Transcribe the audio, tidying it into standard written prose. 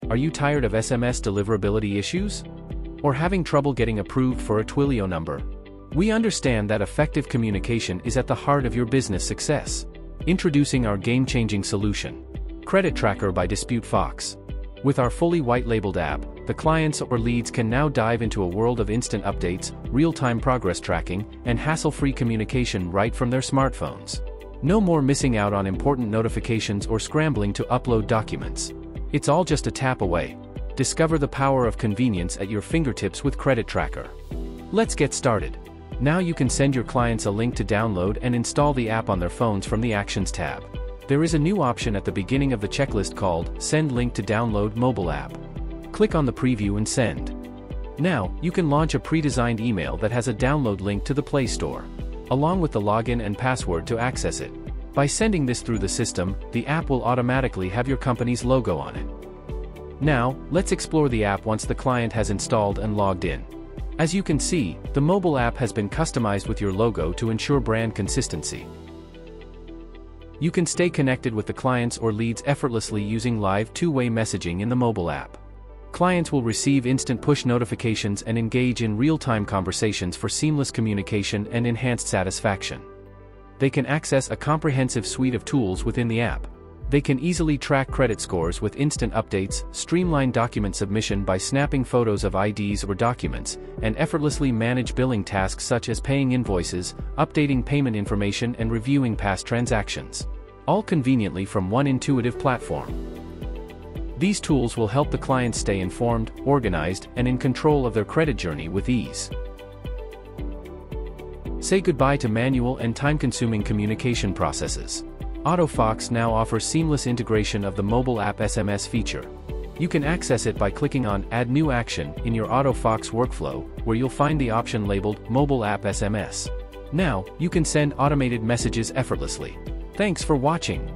Are you tired of SMS deliverability issues? Or having trouble getting approved for a Twilio number? We understand that effective communication is at the heart of your business success. Introducing our game-changing solution, Credit Tracker by DisputeFox. With our fully white-labeled app, the clients or leads can now dive into a world of instant updates, real-time progress tracking, and hassle-free communication right from their smartphones. No more missing out on important notifications or scrambling to upload documents. It's all just a tap away. Discover the power of convenience at your fingertips with Credit Tracker. Let's get started. Now you can send your clients a link to download and install the app on their phones from the Actions tab. There is a new option at the beginning of the checklist called Send Link to Download Mobile App. Click on the preview and send. Now, you can launch a pre-designed email that has a download link to the Play Store, along with the login and password to access it. By sending this through the system, the app will automatically have your company's logo on it. Now, let's explore the app once the client has installed and logged in. As you can see, the mobile app has been customized with your logo to ensure brand consistency. You can stay connected with the clients or leads effortlessly using live two-way messaging in the mobile app. Clients will receive instant push notifications and engage in real-time conversations for seamless communication and enhanced satisfaction. They can access a comprehensive suite of tools within the app. They can easily track credit scores with instant updates, streamline document submission by snapping photos of IDs or documents, and effortlessly manage billing tasks such as paying invoices, updating payment information and reviewing past transactions. All conveniently from one intuitive platform. These tools will help the clients stay informed, organized, and in control of their credit journey with ease. Say goodbye to manual and time-consuming communication processes. DisputeFox now offers seamless integration of the mobile app SMS feature. You can access it by clicking on Add New Action in your DisputeFox workflow, where you'll find the option labeled Mobile App SMS. Now, you can send automated messages effortlessly. Thanks for watching.